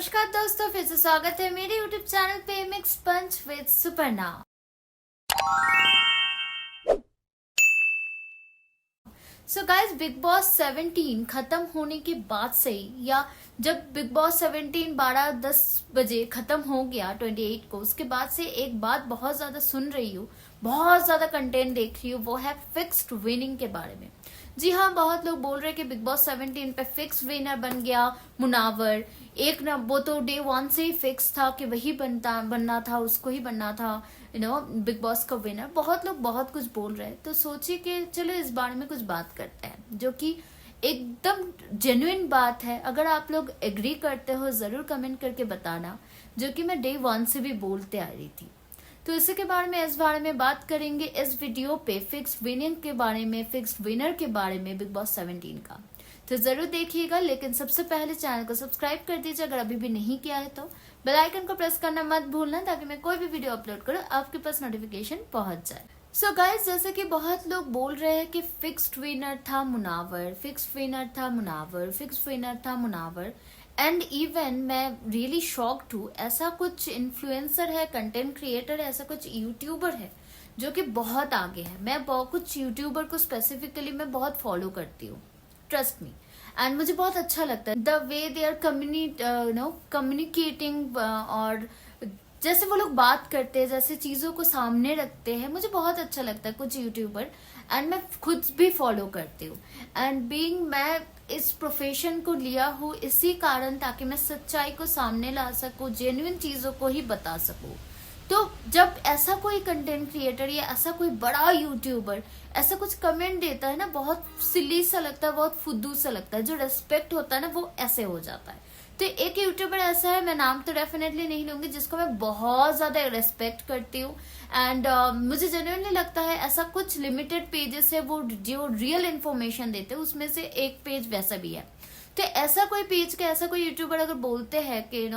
नमस्कार दोस्तों, फिर से स्वागत है मेरे YouTube चैनल पे mix punch with Suparna. So guys, big boss 17 खत्म होने के बाद से ही या जब बिग बॉस 17 12-10 बजे खत्म हो गया 28 को, उसके बाद से एक बात बहुत ज्यादा सुन रही हूँ, बहुत ज्यादा कंटेंट देख रही हूँ, वो है फिक्स्ड विनिंग के बारे में। जी हाँ, बहुत लोग बोल रहे हैं कि बिग बॉस 17 पे फिक्स विनर बन गया मुनावर। एक ना, वो तो डे 1 से ही फिक्स था कि वही बनना था, उसको ही बनना था बिग बॉस का विनर। बहुत लोग बहुत कुछ बोल रहे हैं, तो सोचिए कि चलो इस बारे में कुछ बात करते हैं, जो कि एकदम जेन्युइन बात है। अगर आप लोग एग्री करते हो जरूर कमेंट करके बताना, जो कि मैं डे 1 से भी बोलते आ रही थी। तो इसी के बारे में, इस बारे में बात करेंगे इस वीडियो पे, फिक्स विनिंग के बारे में, फिक्स विनर के बारे में बिग बॉस 17 का। तो जरूर देखिएगा, लेकिन सबसे पहले चैनल को सब्सक्राइब कर दीजिए अगर अभी भी नहीं किया है तो। बेल आइकन को प्रेस करना मत भूलना, ताकि मैं कोई भी वीडियो अपलोड करूँ आपके पास नोटिफिकेशन पहुंच जाए। सो गाइज, जैसे कि बहुत लोग बोल रहे हैं कि फिक्स्ड विनर था मुनावर, फिक्स्ड विनर था मुनावर, फिक्स्ड विनर था मुनावर। एंड इवन मैं रियली शॉक्ड हूँ, ऐसा कुछ इन्फ्लुएंसर है, कंटेंट क्रिएटर है, ऐसा कुछ यूट्यूबर है जो कि बहुत आगे है। मैं बहुत कुछ यूट्यूबर को स्पेसिफिकली मैं बहुत फॉलो करती हूँ, ट्रस्ट मी। एंड मुझे बहुत अच्छा लगता है the way they are communicating, और जैसे वो लोग बात करते हैं, जैसे चीजों को सामने रखते हैं, मुझे बहुत अच्छा लगता है कुछ यूट्यूबर। एंड मैं खुद भी फॉलो करती हूँ। एंड बीइंग, मैं इस प्रोफेशन को लिया हूँ इसी कारण, ताकि मैं सच्चाई को सामने ला सकूँ, जेन्युइन चीजों को ही बता सकूँ। तो जब ऐसा कोई कंटेंट क्रिएटर या ऐसा कोई बड़ा यूट्यूबर ऐसा कुछ कमेंट देता है ना, बहुत सिली सा लगता है, बहुत फुद्दू सा लगता है। जो रेस्पेक्ट होता है ना, वो ऐसे हो जाता है। तो एक यूट्यूबर ऐसा है, मैं नाम तो डेफिनेटली नहीं लूंगी, जिसको मैं बहुत ज्यादा रेस्पेक्ट करती हूँ। एंड मुझे जेन्युइनली लगता है ऐसा कुछ लिमिटेड पेजेस है वो जो रियल इन्फॉर्मेशन देते हैं, उसमें से एक पेज वैसा भी है। तो ऐसा कोई पेज का, ऐसा कोई यूट्यूबर अगर बोलते हैं कि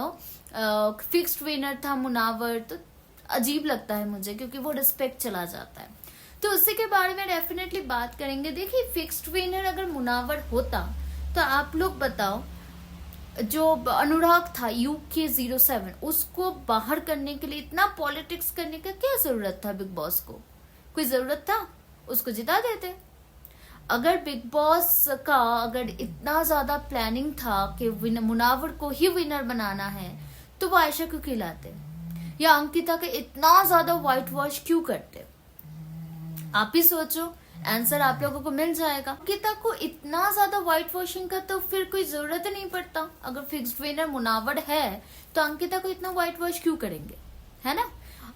फिक्स्ड विनर था मुनावर, तो अजीब लगता है मुझे, क्योंकि वो रिस्पेक्ट चला जाता है। तो उसी के बारे में डेफिनेटली बात करेंगे। देखिए, फिक्स्ड विनर अगर मुनावर होता तो आप लोग बताओ, जो अनुराग था UK07, उसको बाहर करने के लिए इतना पॉलिटिक्स करने का क्या जरूरत था? बिग बॉस को कोई जरूरत था? उसको जिता देते। अगर बिग बॉस का अगर इतना ज्यादा प्लानिंग था कि मुनावर को ही विनर बनाना है, तो वो आयशा क्यों खिलाते, या अंकिता के इतना ज्यादा व्हाइट वॉश क्यों करते? आप ही सोचो, आंसर आप लोगों को मिल जाएगा। अंकिता को इतना ज्यादा व्हाइट वॉशिंग का तो फिर कोई जरूरत ही नहीं पड़ता। अगर फिक्स्ड विनर मुनावर है तो अंकिता को इतना व्हाइट वॉश क्यों करेंगे, है ना?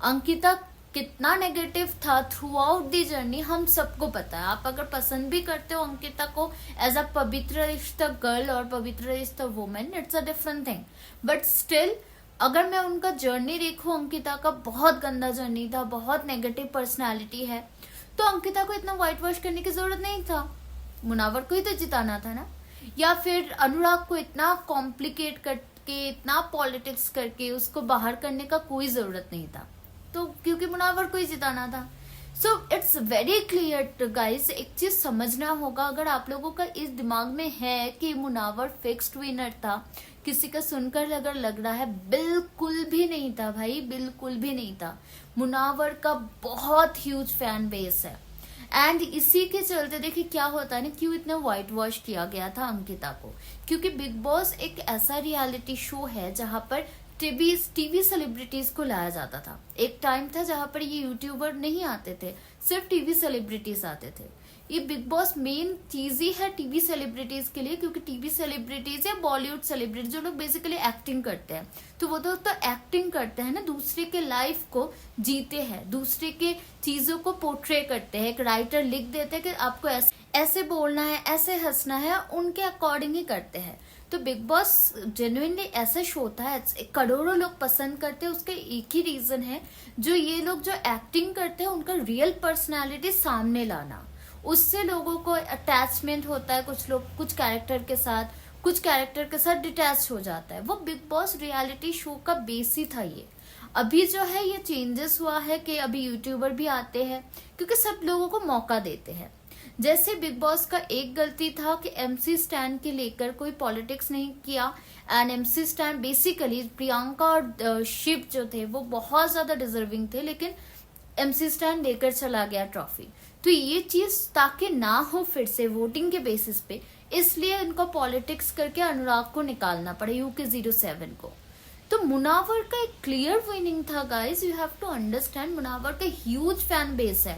अंकिता कितना नेगेटिव था थ्रू आउट दी जर्नी, हम सबको पता है। आप अगर पसंद भी करते हो अंकिता को एज अ पवित्र रिश्ता गर्ल और पवित्र रिश्ता women, it's a different thing, but still अगर मैं उनका जर्नी देखूं, अंकिता का बहुत गंदा जर्नी था, बहुत नेगेटिव पर्सनालिटी है, तो अंकिता को इतना व्हाइट वॉश करने की जरूरत नहीं था। मुनावर को ही तो जिताना था ना। या फिर अनुराग को इतना कॉम्प्लिकेट करके, इतना पॉलिटिक्स करके उसको बाहर करने का कोई जरूरत नहीं था, तो क्योंकि मुनावर को ही जिताना था। So it's very clear guys, एक चीज समझना होगा, अगर आप लोगों का इस दिमाग में है कि मुनावर फिक्स्ड विनर था, किसी का सुनकर अगर लग रहा है, बिल्कुल भी नहीं था भाई, बिल्कुल भी नहीं था। मुनावर का बहुत ह्यूज फैन बेस है। एंड इसी के चलते देखिए क्या होता है ना, क्यों इतना व्हाइट वॉश किया गया था अंकिता को, क्योंकि बिग बॉस एक ऐसा रियलिटी शो है जहां पर टीवी सेलिब्रिटीज को लाया जाता था। एक टाइम था जहां पर ये यूट्यूबर नहीं आते थे, सिर्फ टीवी सेलिब्रिटीज आते थे। ये बिग बॉस मेन चीज ही है टीवी सेलिब्रिटीज के लिए, क्योंकि टीवी सेलिब्रिटीज या बॉलीवुड सेलिब्रिटीज जो लोग बेसिकली एक्टिंग करते हैं, तो वो तो एक्टिंग करते हैं ना, दूसरे के लाइफ को जीते हैं, दूसरे के चीजों को पोर्ट्रे करते हैं। एक राइटर लिख देते हैं कि आपको ऐसे बोलना है, ऐसे हंसना है, उनके अकॉर्डिंग ही करते हैं। तो बिग बॉस जेन्युइनली ऐसा शो था, करोड़ों लोग पसंद करते हैं। उसका एक ही रीजन है, जो ये लोग जो एक्टिंग करते हैं उनका रियल पर्सनालिटी सामने लाना, उससे लोगों को अटैचमेंट होता है। कुछ लोग कुछ कैरेक्टर के साथ डिटैच हो जाता है। वो बिग बॉस रियलिटी शो का बेस ही था ये। अभी जो है ये चेंजेस हुआ है कि अभी यूट्यूबर भी आते हैं, क्योंकि सब लोगों को मौका देते हैं। जैसे बिग बॉस का एक गलती था कि MC स्टैन के लेकर कोई पॉलिटिक्स नहीं किया, and MC stand basically Priyanka और शिव जो थे वो बहुत ज्यादा डिजर्विंग थे, लेकिन MC स्टैन लेकर चला गया ट्रॉफी। तो ये चीज ताकि ना हो फिर से वोटिंग के बेसिस पे, इसलिए इनको पॉलिटिक्स करके अनुराग को निकालना पड़ा, UK07 को। तो मुनावर का एक क्लियर विनिंग था guys, you have to understand. Munawar का ह्यूज फैन बेस है,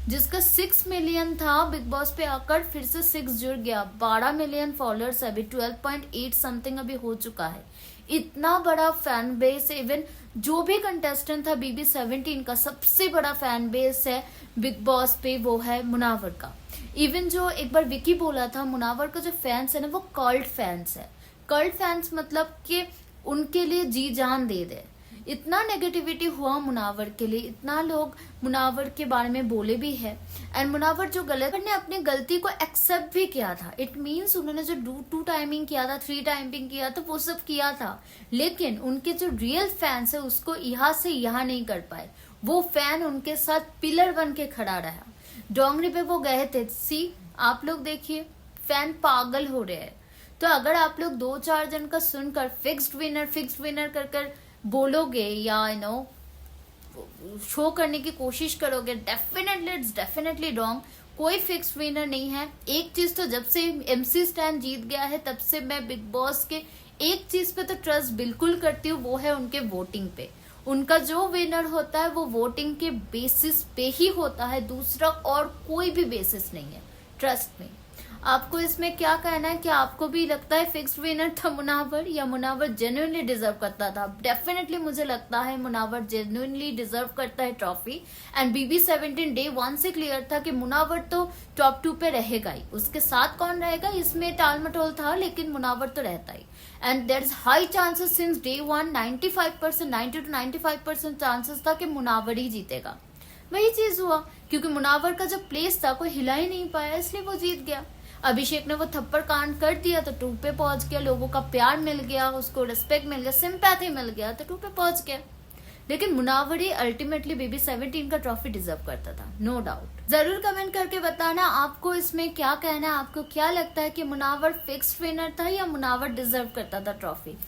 जिसका 6 मिलियन था, बिग बॉस पे आकर फिर से 6 जुड़ गया, 12 मिलियन फॉलोअर्स, अभी 12.8 समथिंग अभी हो चुका है। इतना बड़ा फैन बेस, इवन जो भी कंटेस्टेंट था BB17 का सबसे बड़ा फैन बेस है बिग बॉस पे, वो है मुनावर का। इवन जो एक बार विकी बोला था, मुनावर का जो फैंस है ना वो कल्ट फैंस है। कल्ट फैंस मतलब कि उनके लिए जी जान दे दे। इतना नेगेटिविटी हुआ मुनावर के लिए, इतना लोग मुनावर के बारे में बोले भी है, एंड मुनावर जो गलत ने अपनी गलती को एक्सेप्ट भी किया था। इट मीन्स उन्होंने जो 2 टाइमिंग किया था, 3 टाइमिंग किया था, वो सब किया था, लेकिन उनके जो रियल फैंस है उसको यहाँ से यहाँ नहीं कर पाए। वो फैन उनके साथ पिलर बन के खड़ा रहा। डोंगरी पे वो गए थे, सी आप लोग देखिए फैन पागल हो रहे हैं। तो अगर आप लोग 2-4 जन का सुनकर फिक्स्ड विनर कर बोलोगे या शो करने की कोशिश करोगे, डेफिनेटली इट्स डेफिनेटली रॉन्ग। कोई फिक्स्ड विनर नहीं है। एक चीज तो जब से MC स्टैन जीत गया है तब से मैं बिग बॉस के एक चीज पे तो ट्रस्ट बिल्कुल करती हूँ, वो है उनके वोटिंग पे। उनका जो विनर होता है वो वोटिंग के बेसिस पे ही होता है, दूसरा और कोई भी बेसिस नहीं है, ट्रस्ट में। आपको इसमें क्या कहना है? कि आपको भी लगता है फिक्स्ड विनर था मुनावर, या मुनावर जेन्युइनली डिजर्व करता था? डेफिनेटली मुझे लगता है मुनावर जेन्युइनली डिजर्व करता है ट्रॉफी। एंड BB17 डे 1 से क्लियर था कि मुनावर तो टॉप 2 पे रहेगा ही, उसके साथ कौन रहेगा इसमें टाल मटोल था, लेकिन मुनावर तो रहता ही। And there is high chances since day 1, 95%, 90 to 95% chances था कि मुनावर ही जीतेगा। वही चीज हुआ, क्योंकि मुनावर का जो प्लेस था कोई हिला ही नहीं पाया, इसलिए वो जीत गया। अभिषेक ने वो थप्पड़ कांड कर दिया तो 2 पे पहुंच गया, लोगों का प्यार मिल गया, उसको रिस्पेक्ट मिल गया, सिंपैथी मिल गया, तो 2 पे पहुंच गया। लेकिन मुनावर ही अल्टीमेटली BB17 का ट्रॉफी डिजर्व करता था, नो डाउट। जरूर कमेंट करके बताना आपको इसमें क्या कहना है, आपको क्या लगता है कि मुनावर फिक्स्ड विनर था या मुनावर डिजर्व करता था ट्रॉफी?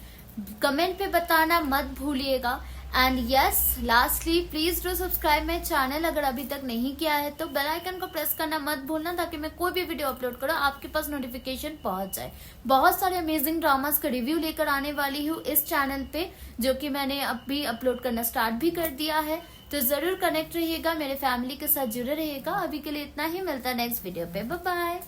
कमेंट पे बताना मत भूलिएगा। And yes, lastly please do subscribe my channel. अगर अभी तक नहीं किया है तो बेल आइकन को प्रेस करना मत भूलना, ताकि मैं कोई भी वीडियो अपलोड करूँ आपके पास नोटिफिकेशन पहुंच जाए। बहुत सारे अमेजिंग ड्रामास का रिव्यू लेकर आने वाली हूँ इस चैनल पे, जो कि मैंने अभी अपलोड करना स्टार्ट भी कर दिया है। तो जरूर कनेक्ट रहिएगा, मेरे फैमिली के साथ जुड़े रहिएगा। अभी के लिए इतना ही, मिलता है नेक्स्ट वीडियो पे, बाय बाय।